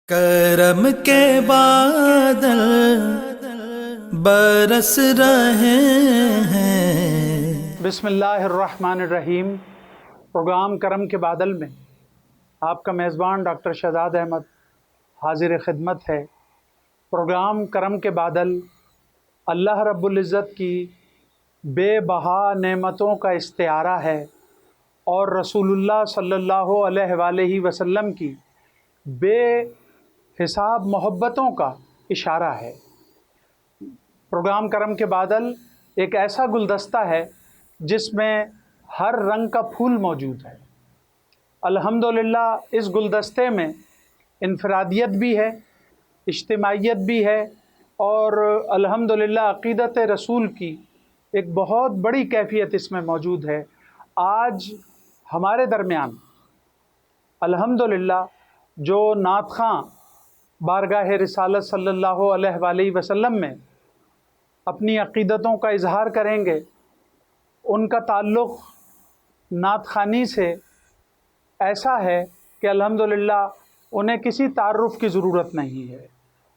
کرم کے بادل برس رہے ہیں۔ بسم اللہ الرحمن الرحیم۔ پروگرام کرم کے بادل میں آپ کا میزبان ڈاکٹر شہزاد احمد حاضر خدمت ہے۔ پروگرام کرم کے بادل اللہ رب العزت کی بے بہا نعمتوں کا استعارہ ہے اور رسول اللہ صلی اللہ علیہ وآلہ وسلم کی بے حساب محبتوں کا اشارہ ہے۔ پروگرام کرم کے بادل ایک ایسا گلدستہ ہے جس میں ہر رنگ کا پھول موجود ہے۔ الحمدللہ اس گلدستے میں انفرادیت بھی ہے، اجتماعیت بھی ہے اور الحمدللہ عقیدت رسول کی ایک بہت بڑی کیفیت اس میں موجود ہے۔ آج ہمارے درمیان الحمدللہ جو نعت خواں بارگاہ رسالت صلی اللہ علیہ وآلہ وسلم میں اپنی عقیدتوں کا اظہار کریں گے، ان کا تعلق نعت خوانی سے ایسا ہے کہ الحمدللہ انہیں کسی تعارف کی ضرورت نہیں ہے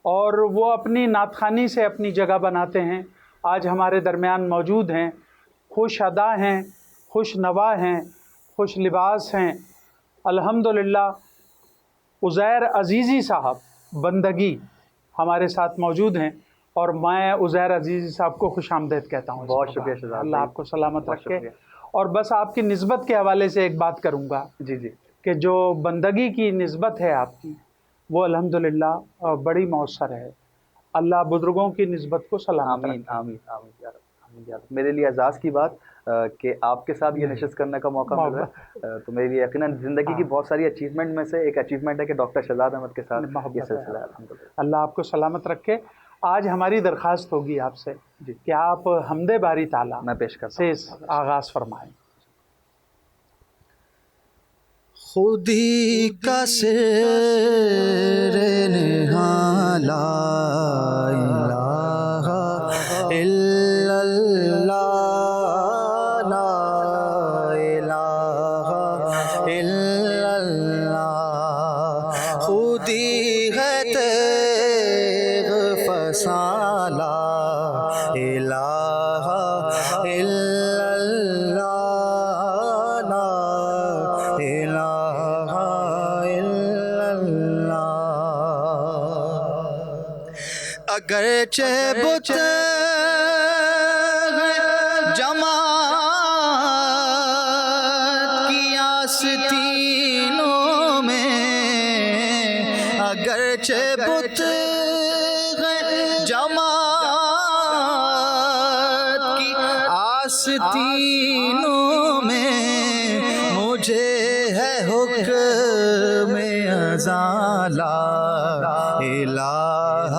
اور وہ اپنی نعت خوانی سے اپنی جگہ بناتے ہیں۔ آج ہمارے درمیان موجود ہیں، خوش ادا ہیں، خوش نوا ہیں، خوش لباس ہیں۔ الحمدللہ عزیر عزیزی صاحب بندگی ہمارے ساتھ موجود ہیں اور میں عزیر عزیزی صاحب کو خوش آمدید کہتا ہوں۔ بہت شکریہ شہزاد، اللہ آپ کو سلامت بہت رکھے۔ شکریہ۔ اور بس آپ کی نسبت کے حوالے سے ایک بات کروں گا جی کہ جو بندگی کی نسبت ہے آپ کی وہ الحمدللہ بڑی مؤثر ہے۔ اللہ بزرگوں کی نسبت کو سلامت آمین رکھے۔ آمین آمین یا رب، آمین یا رب۔ میرے لیے اعزاز کی بات کہ آپ کے ساتھ یہ نشست کرنے کا موقع مل رہا ہے، تو میرے لیے یقیناً زندگی کی بہت ساری اچیومنٹ میں سے ایک اچیومنٹ ہے کہ ڈاکٹر شہزاد احمد کے ساتھ یہ سلسلہ ہے۔ الحمدللہ۔ اللہ آپ کو سلامت رکھے۔ آج ہماری درخواست ہوگی آپ سے کہ آپ حمد باری تعالیٰ میں پیش کرتا سے ہوں۔ آغاز فرمائیں۔ خودی کا سر نہاں لا الہ الا اللہ، لا الہ الا اللہ، خودی ہے تیغ فساں، لا الہ الا اللہ، لا الہ الا اللہ۔ اگرچہ بت جماعت کی آستینوں میں، اگرچہ بت جماعت کی آستینوں میں، مجھے ہے حکم ازاں، لا الہ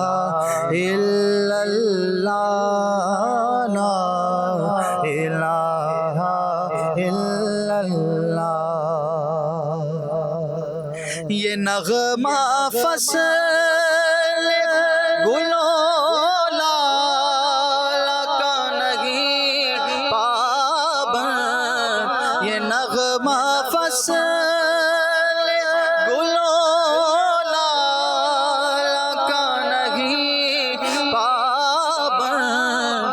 الا اللہ، لا الہ الا اللہ۔ یہ نغمہ فصل گلوں لالا کا نہیں پابند، یہ نغمہ فصل گلوں لالا کا نہیں پابند،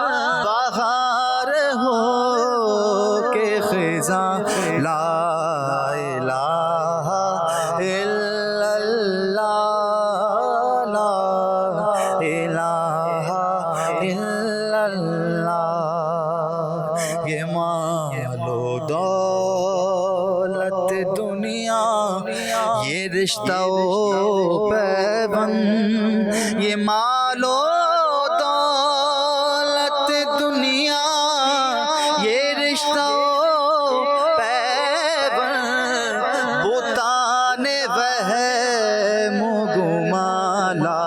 بہار ہو کے خزاں، لا الہ الا اللہ، لا الہ الا اللہ۔ یہ مال و دولت دنیا، یہ رشتہ و پیوند، یہ مال و دولت دنیا، یہ رشتہ و پیوند، بتان وہم و گمان، لا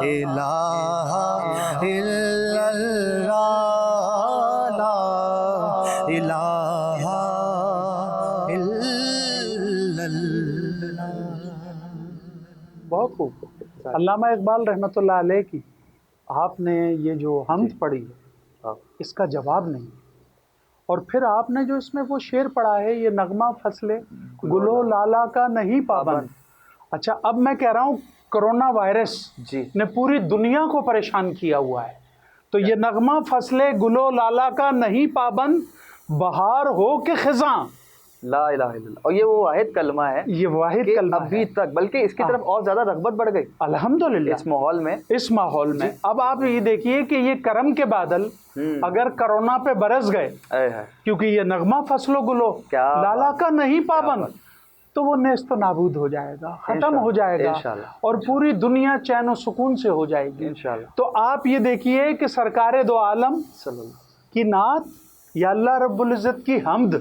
الہ الا اللہ، لا الہ الا اللہ۔ بہت خوب۔ علامہ اقبال رحمۃ اللہ علیہ کی آپ نے یہ جو حمد پڑھی ہے اس کا جواب نہیں، اور پھر آپ نے جو اس میں وہ شعر پڑھا ہے، یہ نغمہ فصل گلو لالا کا نہیں پابند، اچھا اب میں کہہ رہا ہوں کرونا وائرس جی نے پوری دنیا کو پریشان کیا ہوا ہے، تو یہ نغمہ فصلے گلو لالا کا نہیں پابند، بہار ہو کہ خزاں، لا الہ الا اللہ، اور یہ وہ واحد کلمہ ہے یہ واحد کہ کلمہ ابھی ہے تک، بلکہ اس کی طرف اور زیادہ رغبت بڑھ گئی الحمدللہ اس ماحول میں۔ اس ماحول میں۔ اب آپ یہ دیکھیے کہ یہ کرم کے بادل اگر کرونا پہ برس گئے، اے ہے کیونکہ یہ نغمہ فصل و گلو کیا لالا بات، کا نہیں کیا پابند، بات۔ تو وہ نیست و نابود ہو جائے گا، ختم ہو جائے گا، انشاءاللہ، اور پوری دنیا چین و سکون سے ہو جائے گی انشاءاللہ تو آپ یہ دیکھیے کہ سرکار دو عالم صلی اللہ، کی نعت یا اللہ رب العزت کی حمد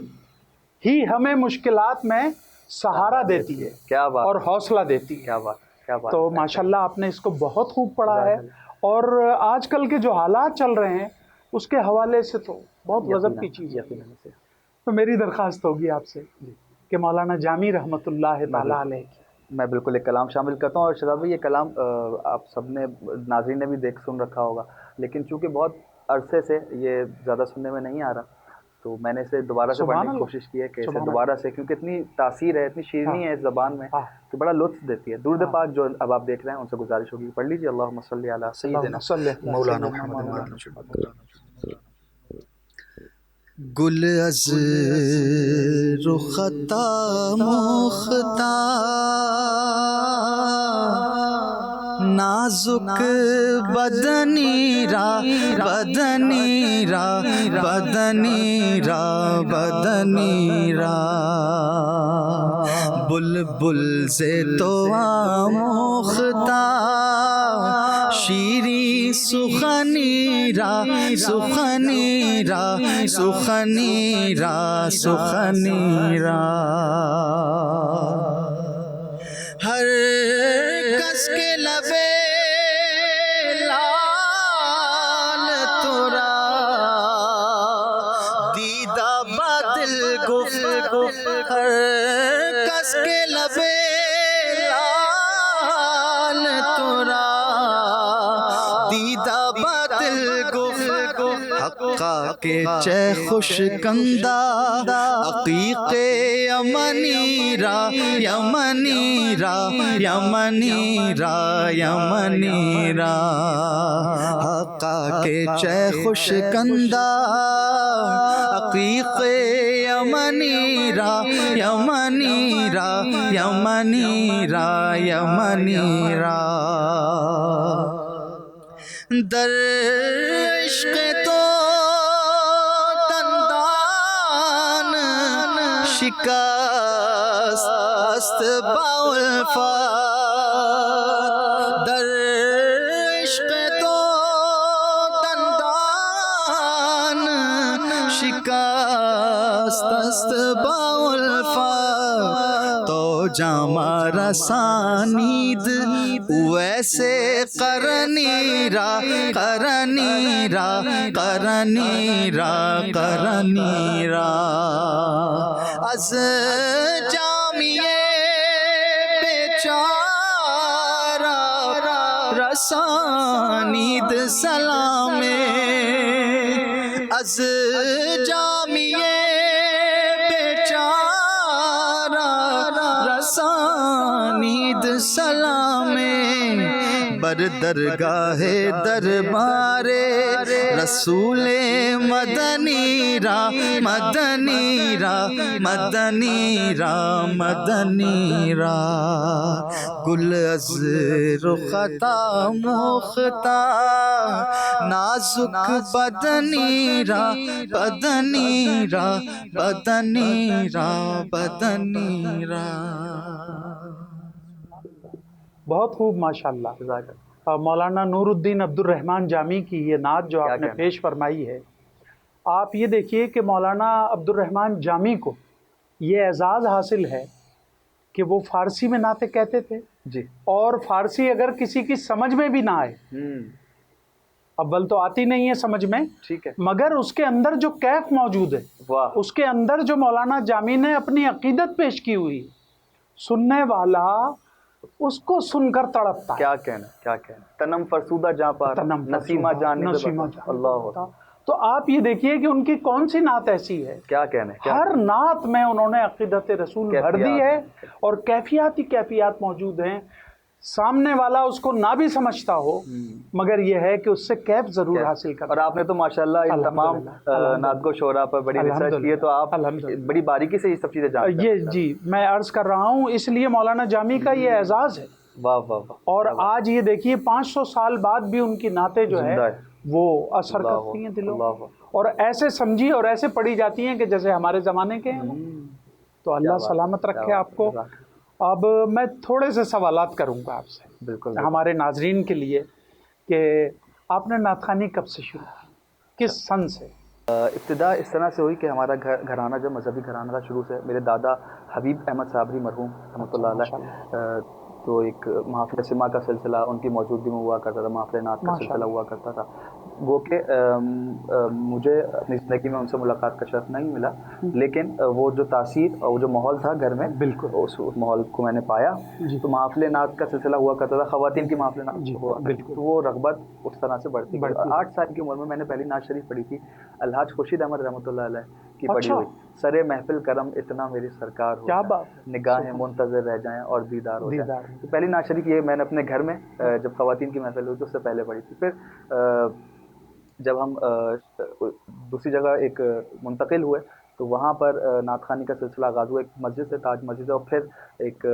ہی ہمیں مشکلات میں سہارا دیتی ہے کیا بات، اور حوصلہ دیتی ہے۔ کیا بات، کیا بات۔ تو ماشاءاللہ آپ نے اس کو بہت خوب پڑھا ہے، اور آج کل کے جو حالات چل رہے ہیں اس کے حوالے سے تو بہت غضب کی چیز ہے۔ تو میری درخواست ہوگی آپ سے کہ مولانا جامی رحمۃ اللہ تعالی علیہ کی میں بالکل ایک کلام شامل کرتا ہوں، اور شہزاد بھائی یہ کلام آپ سب نے، ناظرین نے بھی دیکھ سن رکھا ہوگا، لیکن چونکہ بہت عرصے سے یہ زیادہ سننے میں نہیں آ رہا، تو میں نے اسے دوبارہ سے پڑھنے کی کوشش کی ہے کہ اسے دوبارہ سے، کیونکہ اتنی تاثیر ہے، اتنی شیرینی ہے اس زبان میں کہ بڑا لطف دیتی ہے۔ درود پاک جو اب آپ دیکھ رہے ہیں ان سے گزارش ہوگی پڑھ لیجیے، اللہم صلی علی سیدنا مولانا محمد۔ گل از رختا مختار، نازک بدنی را بدنی را بدنی را بدنی را، بلبل سے تو آموختہ شیری سخنی را سخنی را سخنی را سخنی را، ہر کس کے لبے لال تورا دیدہ بدل گفت، ہر کس کے لبے لال تورا دیدہ بدل گفت، حقا کے چہ خوش کندہ عقیق یمنی را یمنی را یمنی را یمنی را، حقا کے چہ خوش کندہ عقیق یمنی را یمنی را یمنی را یمنی را، در عشق تو دندان شکست است باالفات، در عشق تو دندان شکست است باالفات، تو جامع رسانید ویسے قرنی را قرنی را قرنی را قرنی را، از جامیے بیچارہ رسانید سلام، از جامیے بیچارہ رسانید سلام، بر درگاہ دربار رسول مدنی را مدنی را مدنی را مدنی را، گل از رختا مختہ نازک بدنی را بدنی را بدنی را بدنی را۔ بہت خوب ماشاءاللہ۔ مولانا نور الدین عبد الرحمن جامی کی یہ نعت جو آپ نے پیش فرمائی ہے، آپ یہ دیکھیے کہ مولانا عبد الرحمن جامی کو یہ اعزاز حاصل ہے کہ وہ فارسی میں نعتیں کہتے تھے جی، اور فارسی اگر کسی کی سمجھ میں بھی نہ آئے، اول تو آتی نہیں ہے سمجھ میں، ٹھیک ہے، مگر اس کے اندر جو کیف موجود ہے، واہ، اس کے اندر جو مولانا جامی نے اپنی عقیدت پیش کی ہوئی، سننے والا اس کو سن کر تڑپتا ہے۔ کیا کہنا، کیا کہنا، تنم فرسودہ جہاں پر نسیمہ جان نسیمہ اللہ، تو آپ یہ دیکھیے کہ ان کی کون سی نعت ایسی ہے، کیا کہنے، ہر نعت میں انہوں نے عقیدت رسول بھر دی ہے، اور کیفیات ہی کیفیات موجود ہیں. سامنے والا اس کو نہ بھی سمجھتا ہو مگر یہ ہے کہ اس سے کیف ضرور حاصل کرتا. اور آپ نے تو ماشاءاللہ ان تمام نعت کو شعراء پر بڑی ریسرچ کی ہے، تو آپ بڑی باریکی سے یہ سب چیزیں جانتے ہیں. یہ جی میں عرض کر رہا ہوں، اس لیے مولانا جامی کا یہ اعزاز ہے. واہ واہ واہ. اور آج یہ دیکھیے 500 سال بعد بھی ان کی نعتیں جو ہے وہ اثر کرتی ہیں دلوں، اور ایسے سمجھی اور ایسے پڑھی جاتی ہیں کہ جیسے ہمارے زمانے کے ہیں. تو اللہ سلامت رکھے آپ کو. اب میں تھوڑے سے سوالات کروں گا آپ سے، بالکل ہمارے ناظرین کے لیے، کہ آپ نے نعت خوانی کب سے شروع کی، کس سن سے؟ ابتدا اس طرح سے ہوئی کہ ہمارا گھرانہ جو مذہبی گھرانہ تھا شروع سے. میرے دادا حبیب احمد صابری مرحوم رحمۃ اللہ علیہ، تو ایک محافل سما کا سلسلہ ان کی موجودگی میں ہوا کرتا تھا، محافل نعت کا سلسلہ ہوا کرتا تھا. وہ کہ مجھے اپنی زندگی میں ان سے ملاقات کا شرف نہیں ملا، لیکن وہ جو تاثیر اور وہ جو ماحول تھا گھر میں، بالکل اس ماحول کو میں نے پایا. تو محافل نعت کا سلسلہ ہوا کرتا تھا، خواتین کی محافل نعت ہوا کرتی تھی، تو وہ رغبت اس طرح سے بڑھتی. 8 سال کی عمر میں نے پہلی نعت شریف پڑھی تھی، الحاج خورشید احمد رحمۃ اللہ علیہ کی پڑھی ہوئی. سرے محفل کرم اتنا میری سرکار ہو، نگاہیں منتظر رہ جائیں اور دیدار ہو جائیں. تو پہلی نعت شریف یہ میں نے اپنے گھر میں جب خواتین کی محفل ہوئی تو اس سے پہلے پڑھی تھی. پھر جب ہم دوسری جگہ ایک منتقل ہوئے تو وہاں پر نعت خوانی کا سلسلہ آغاز ہوا. ایک مسجد سے، تاج مسجد ہے، اور پھر ایک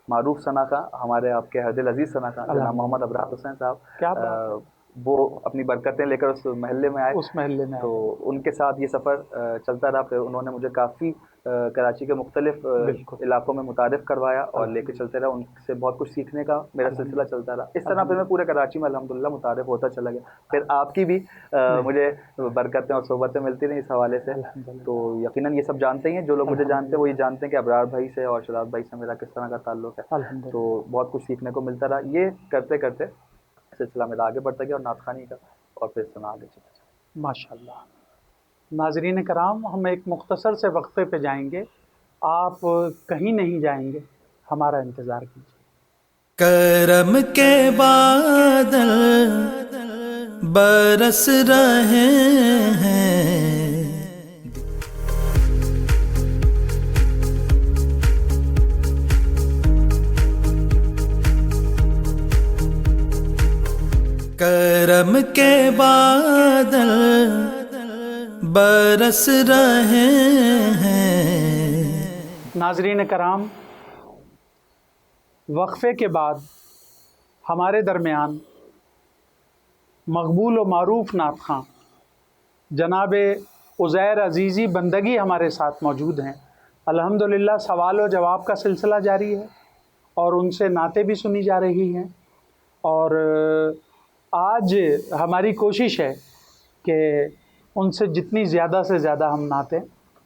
معروف ثنا خواں، ہمارے آپ کے ہردل عزیز ثنا خواں جناب محمد ابرار حسین صاحب، وہ اپنی برکتیں لے کر اس محلے میں آئے. اس محلے میں تو ان کے ساتھ یہ سفر چلتا رہا. پھر انہوں نے مجھے کافی کراچی کے مختلف علاقوں میں متعارف کروایا اور لے کے چلتے رہا. ان سے بہت کچھ سیکھنے کا میرا سلسلہ چلتا رہا. اس طرح پھر میں پورے کراچی میں الحمدللہ متعارف ہوتا چلا گیا. پھر آپ کی بھی مجھے برکتیں اور صحبتیں ملتی رہیں اس حوالے سے. تو یقیناً یہ سب جانتے ہی ہیں، جو لوگ مجھے جانتے ہیں وہ یہ جانتے ہیں کہ ابرار بھائی سے اور شاداب بھائی سے میرا کس طرح کا تعلق ہے. تو بہت کچھ سیکھنے کو ملتا رہا. یہ کرتے کرتے سلسلہ میرا آگے بڑھتا گیا، اور نعت خوانی کا، اور پھر سنا آگے چلتا گیا. ماشاءاللہ. ناظرین کرام، ہم ایک مختصر سے وقفے پہ جائیں گے، آپ کہیں نہیں جائیں گے، ہمارا انتظار کیجیے. کرم کے بادل برس رہے ہیں، کرم کے بادل برس رہے ہیں. ناظرین کرام، وقفے کے بعد ہمارے درمیان مقبول و معروف نعت خواں جناب عزیر عزیزی بندگی ہمارے ساتھ موجود ہیں. الحمدللہ سوال و جواب کا سلسلہ جاری ہے اور ان سے نعتیں بھی سنی جا رہی ہیں. اور آج ہماری کوشش ہے کہ ان سے جتنی زیادہ سے زیادہ ہم نعتیں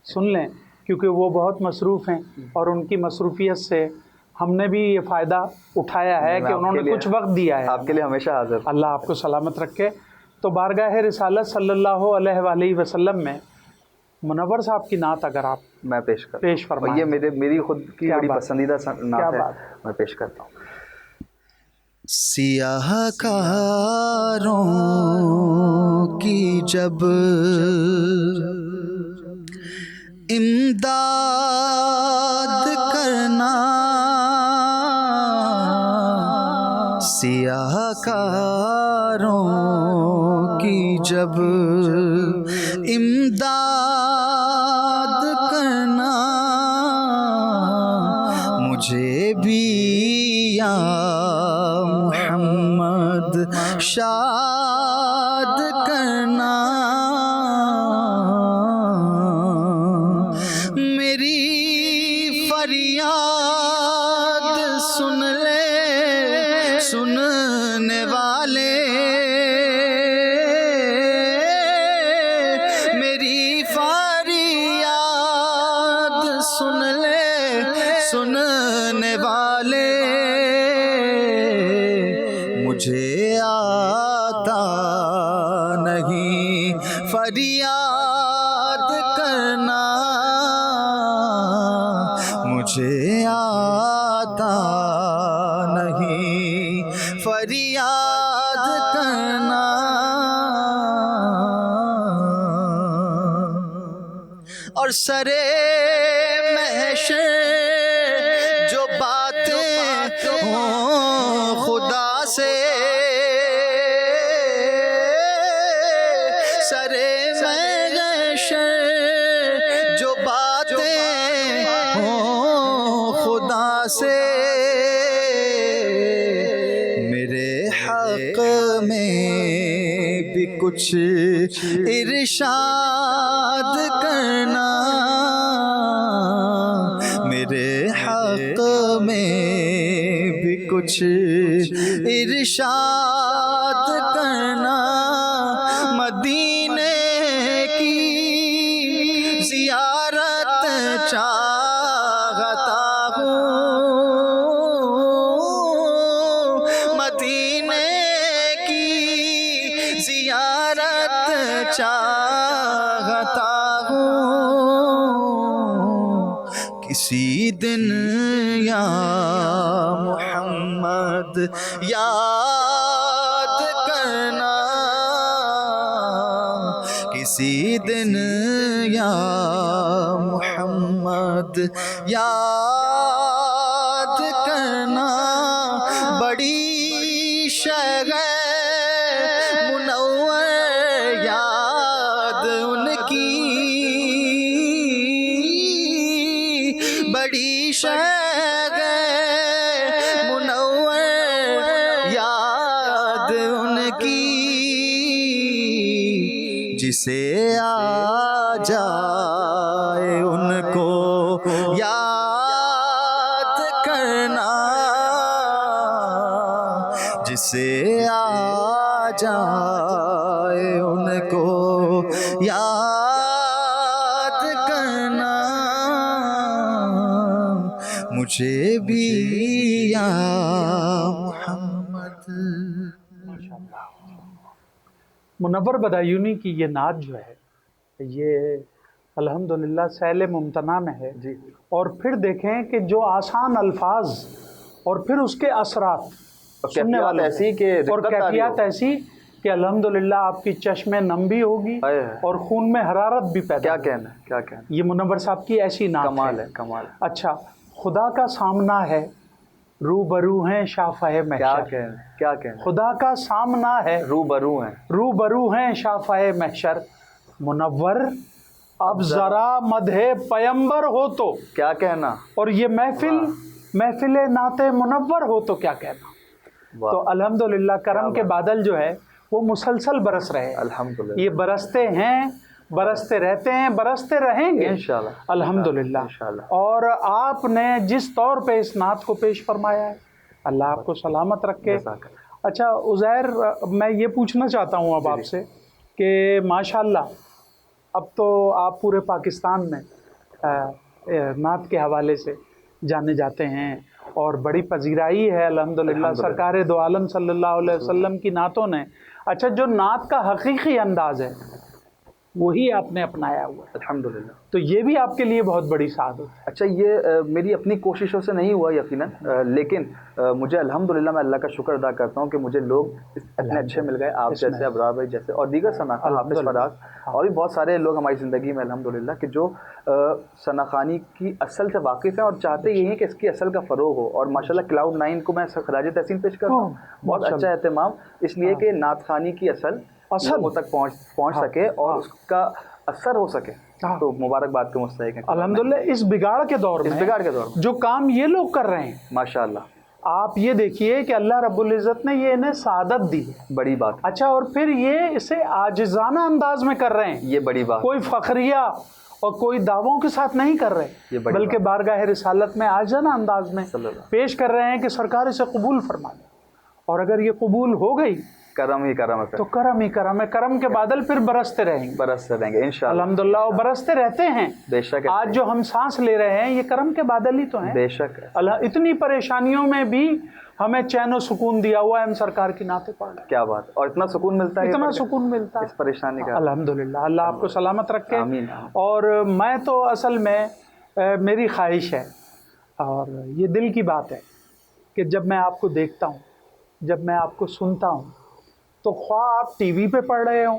سن لیں، کیونکہ وہ بہت مصروف ہیں، اور ان کی مصروفیت سے ہم نے بھی یہ فائدہ اٹھایا ہے کہ انہوں نے کچھ وقت دیا ہے. آپ کے لیے ہمیشہ حاضر. اللہ آپ کو سلامت رکھے. تو بارگاہ رسالت صلی اللہ علیہ وآلہ وسلم میں منور صاحب کی نعت اگر آپ میں پیش فرمائیں. یہ میری خود کی بڑی پسندیدہ نعت ہے، میں پیش کرتا ہوں. سیاہ کاروں کی جب امداد کرنا، سیاہ کاروں کی جب امداد کرنا، مجھے بھی یا محمد شاد کرنا. میری فریاد سن لے سننے والے، میری فریاد سن لے سننے والے، مجھے آتا نہیں فریاد کرنا، مجھے آتا نہیں فریاد کرنا. اور سرے محشر جو باتیں ہوں خدا سے، سرے محشر جو باتیں ہوں خدا سے، میرے حق میں بھی کچھ ارشاد کرنا، میرے حق میں بھی کچھ ارشاد کرنا، مدینے کی زیارت چاہتا ہوں، مدینے کی زیارت چاہتا ہوں، کسی دن یا محمد یاد کرنا، کسی دن یا محمد یاد کرنا، بڑی شہر منور یاد ان کی، بڑی شہر منور یاد ان کی، جسے آ جائے ان کو یاد کرنا، جسے آ جائے ان کو یاد کرنا، مجھے بھی یا محمد۔ منور بدایونی کی یہ نعت جو ہے یہ الحمدللہ سیل ممتنع میں ہے جی، اور پھر دیکھیں کہ جو آسان الفاظ اور پھر اس کے اثرات سننے والوں ایسی کہ اور کیفیات ایسی کہ الحمدللہ آپ کی چشم نم بھی ہوگی اور خون میں حرارت بھی پیدا کیا ہوگی۔ کہنا ہے، کیا کہنا، یہ منور صاحب کی ایسی نعت کمال ہے، کمال ہے، اچھا، خدا کا سامنا ہے روبرو ہیں شافہ کیا محشر، کہنا، کیا کہنا، خدا کا سامنا ہے روبرو ہیں، روبرو ہیں شافہ محشر، منور اب ذرا مدح پیمبر ہو تو، کیا کہنا، اور یہ محفل نعت منور ہو تو کیا کہنا۔ واہ، تو الحمدللہ کرم کے بادل جو ہے وہ مسلسل برس رہے ہیں، الحمدللہ، یہ برستے ہیں، برستے رہتے ہیں، برستے رہیں گے انشاءاللہ، الحمدللہ۔ انشاءاللہ۔ اور آپ نے جس طور پہ اس نعت کو پیش فرمایا ہے اللہ آپ کو سلامت رکھے۔ اچھا عزیر، میں یہ پوچھنا چاہتا ہوں اب آپ سے کہ ماشاءاللہ اب تو آپ پورے پاکستان میں نعت کے حوالے سے جانے جاتے ہیں اور بڑی پذیرائی ہے الحمدللہ سرکار دو عالم صلی اللہ علیہ وسلم کی نعتوں نے۔ اچھا، جو نعت کا حقیقی انداز ہے وہی آپ نے اپنایا ہوا ہے، الحمدللہ، تو یہ بھی آپ کے لیے بہت بڑی سعادت ہے۔ اچھا، یہ میری اپنی کوششوں سے نہیں ہوا یقیناً، لیکن مجھے الحمدللہ میں اللہ کا شکر ادا کرتا ہوں کہ مجھے لوگ اتنے اچھے مل گئے، آپ جیسے، ابرار بھائی جیسے، اور دیگر ثناء حافظ فراز اور بھی بہت سارے لوگ ہماری زندگی میں الحمدللہ کہ جو ثناء خوانی کی اصل سے واقف ہیں اور چاہتے یہی ہیں کہ اس کی اصل کا فروغ ہو، اور ماشاءاللہ کلاؤڈ 9 کو میں خراج تحسین پیش کرتا ہوں، بہت اچھا اہتمام، اس لیے کہ نعت خوانی کی اصل لوگوں تک پہنچ سکے اور اس کا اثر ہو سکے، تو مبارکباد کے مستحق ہیں الحمدللہ۔ اس بگاڑ کے دور میں جو کام یہ لوگ کر رہے ہیں ماشاءاللہ، آپ یہ دیکھیے کہ اللہ رب العزت نے یہ انہیں سعادت دی ہے، بڑی بات، اچھا، اور پھر یہ اسے عاجزانہ انداز میں کر رہے ہیں، یہ بڑی بات، کوئی فخریہ اور کوئی دعووں کے ساتھ نہیں کر رہے، بلکہ بارگاہ رسالت میں عاجزانہ انداز میں پیش کر رہے ہیں کہ سرکار اسے قبول فرما لے، اور اگر یہ قبول ہو گئی کرم ہی کرم ہے، تو کرم ہی کرم ہے، کرم کے بادل پھر برستے رہیں گے انشاءاللہ، الحمدللہ، اور برستے رہتے ہیں۔ بے شک، آج جو ہم سانس لے رہے ہیں یہ کرم کے بادل ہی تو ہیں، بے شک، اللہ اتنی پریشانیوں میں بھی ہمیں چین و سکون دیا ہوا ہے، ہم سرکار کی نعتیں پڑھ رہے ہیں، کیا بات، اور اتنا سکون ملتا ہے، اتنا سکون ملتا ہے اس پریشانی کا، الحمدللہ، اللہ آپ کو سلامت رکھے۔ آمین۔ اور میں تو اصل میں میری خواہش ہے اور یہ دل کی بات ہے کہ جب میں آپ کو دیکھتا ہوں، جب میں آپ کو سنتا ہوں، تو خواہ آپ ٹی وی پہ پڑھ رہے ہوں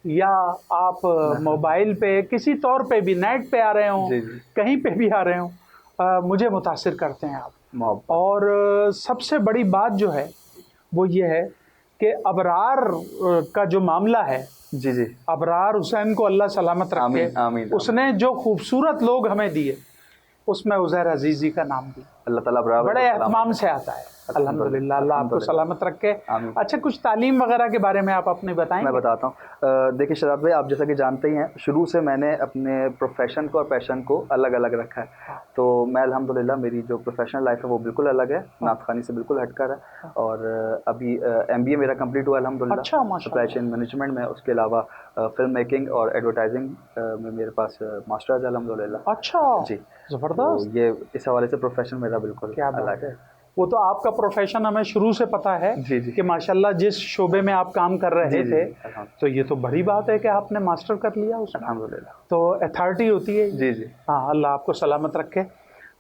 یا آپ موبائل پہ کسی طور پہ بھی نیٹ پہ آ رہے ہوں، کہیں پہ بھی آ رہے ہوں، مجھے متاثر کرتے ہیں آپ. اور سب سے بڑی بات جو ہے وہ یہ ہے کہ ابرار کا جو معاملہ ہے، ابرار حسین کو اللہ سلامت رکھے، اس نے جو خوبصورت لوگ ہمیں دیے اس میں عزیر عزیزی کا نام بھی اللہ تعالیٰ بڑے اہتمام سے آتا ہے. الحمدللہ، اللہ آپ کو سلامت رکھے. اچھا، کچھ تعلیم وغیرہ کے بارے میں آپ اپنے بتائیں. میں بتاتا ہوں. دیکھیے شہزاد بھائی، آپ جیسا کہ جانتے ہی ہیں، شروع سے میں نے اپنے پروفیشن کو اور پیشن کو الگ الگ رکھا ہے. تو میں الحمدللہ میری جو پروفیشنل لائف ہے وہ بالکل الگ ہے، نعت خوانی سے بالکل ہٹ کر ہے. اور ابھی MBA میرا کمپلیٹ ہوا الحمدللہ سپلائی چین مینجمنٹ میں. اس کے علاوہ فلم میکنگ اور ایڈورٹائزنگ میں میرے پاس ماسٹرز ہے الحمدللہ. اچھا جی، زبردست. یہ اس حوالے سے پروفیشن میرا بالکل الگ ہے. وہ تو آپ کا پروفیشن ہمیں شروع سے پتہ ہے کہ ماشاءاللہ جس شعبے میں آپ کام کر رہے تھے، تو یہ تو بڑی بات ہے کہ آپ نے ماسٹر کر لیا اس میں. الحمدللہ تو اتھارٹی ہوتی ہے. ہاں، اللہ آپ کو سلامت رکھے.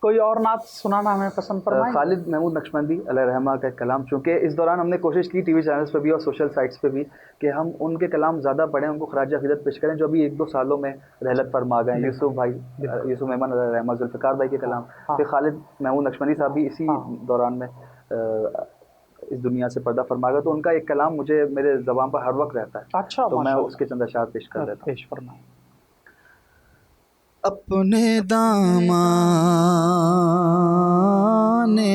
کوئی اور نعت سنانا ہمیں پسند فرمائیں. خالد محمود نقشبندی علیہ رحمہ کا کلام، چونکہ اس دوران ہم نے کوشش کی ٹی وی چینلز پہ بھی اور سوشل سائٹس پہ بھی کہ ہم ان کے کلام زیادہ پڑھیں، ان کو خراج عقیدت پیش کریں جو ابھی 1-2 سالوں میں رحلت فرما گئے. یوسف میمن علیہ رحمہ، ذوالفقار بھائی کے کلام، پھر خالد محمود نقشبندی صاحب بھی اسی دوران میں اس دنیا سے پردہ فرما گئے. تو ان کا ایک کلام مجھے میرے زبان پر ہر وقت رہتا ہے. اچھا، تو میں اس کے چند اشعار پیش کر دیتا ہوں. پیش فرمائیں. اپنے دامان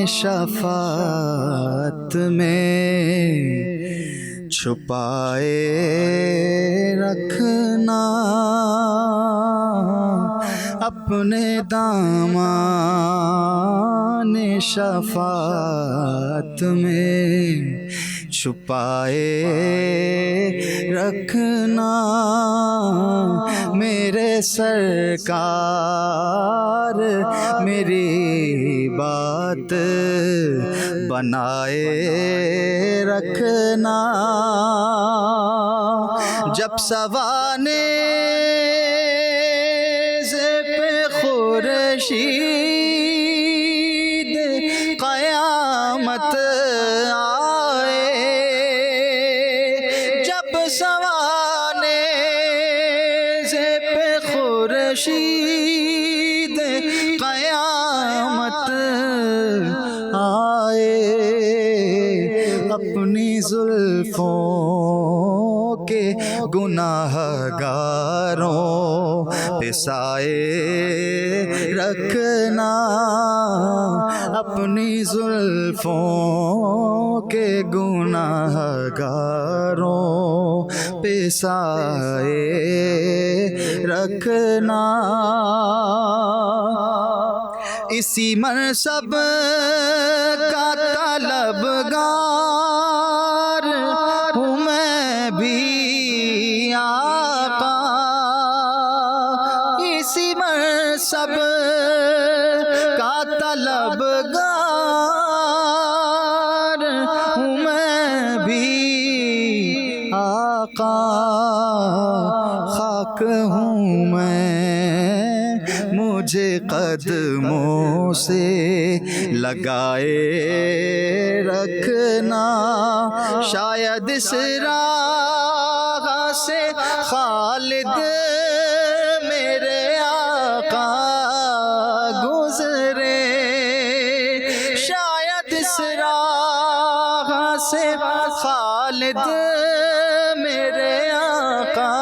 شفاعت میں چھپائے رکھنا، اپنے دامان شفاعت میں چھپائے رکھنا، میرے سرکار میری بات بنائے رکھنا، جب سوانے پہ خورشید قیامت آئے، جب سوانے پہ خورشید قیامت آئے، اپنی زلفوں کے گناہ گاروں پہ سائے رکھنا، اپنی زلفوں کے گناہ گاروں پہ سائے رکھنا، اسی منصب کا طلبگار ہوں میں بھی آقا، اسی منصب کا طلبگار ہوں میں بھی آقا، خاک ہوں میں مجھے قدموں سے لگائے رکھنا، شاید اس راہ سے خالد میرے آقا گزرے، شاید اس راہ سے خالد میرے آقا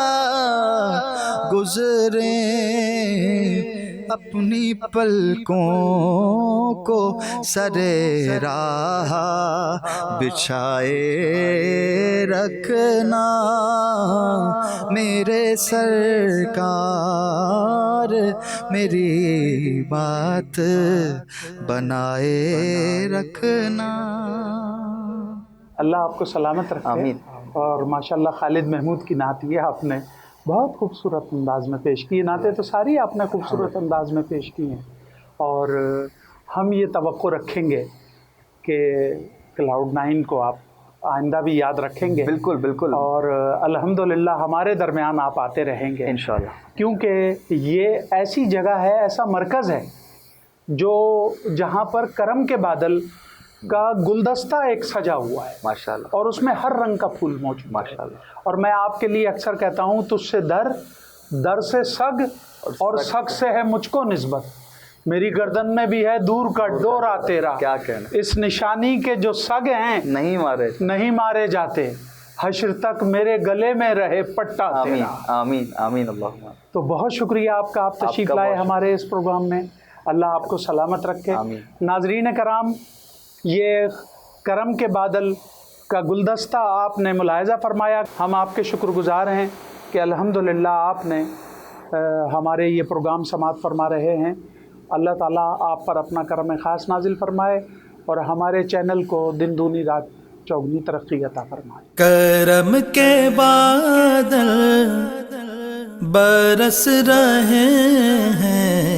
گزرے، اپنی پلکوں کو سرے راہ بچھائے رکھنا، میرے سرکار میری بات بنائے رکھنا. اللہ آپ کو سلامت رکھے. آمین. اور ماشاءاللہ خالد محمود کی نعت یہ آپ نے بہت خوبصورت انداز میں پیش کی. نعتیں تو ساری آپ نے خوبصورت انداز میں پیش کی ہیں، اور ہم یہ توقع رکھیں گے کہ Cloud9 کو آپ آئندہ بھی یاد رکھیں گے. بالکل بالکل. اور الحمدللہ ہمارے درمیان آپ آتے رہیں گے انشاءاللہ، کیونکہ یہ ایسی جگہ ہے، ایسا مرکز ہے جو جہاں پر کرم کے بادل کا گلدستہ ایک سجا ہوا ہے ماشاءاللہ اور اس میں ہر رنگ کا پھول موجود ہے. ماشاءاللہ. اور میں آپ کے لیے اکثر کہتا ہوں تجھ سے در سے سگ اور سگ سے ہے مجھ کو نسبت. میری گردن میں بھی ہے دور کا ڈورا تیرا. کیا کہنا. اس نشانی کے جو سگ ہیں نہیں مارے جاتے. حشر تک میرے گلے میں رہے پٹا آمین تیرا. آمین آمین اللہم. تو بہت شکریہ آپ کا. آپ تشریف لائے ہمارے اس پروگرام میں. اللہ آپ کو سلامت رکھے. آمین. ناظرین کرام، یہ کرم کے بادل کا گلدستہ آپ نے ملاحظہ فرمایا. ہم آپ کے شکر گزار ہیں کہ الحمدللہ آپ نے ہمارے یہ پروگرام سماعت فرما رہے ہیں. اللہ تعالیٰ آپ پر اپنا کرم خاص نازل فرمائے اور ہمارے چینل کو دن دونی رات چوگنی ترقی عطا فرمائے. کرم کے بادل برس رہے ہیں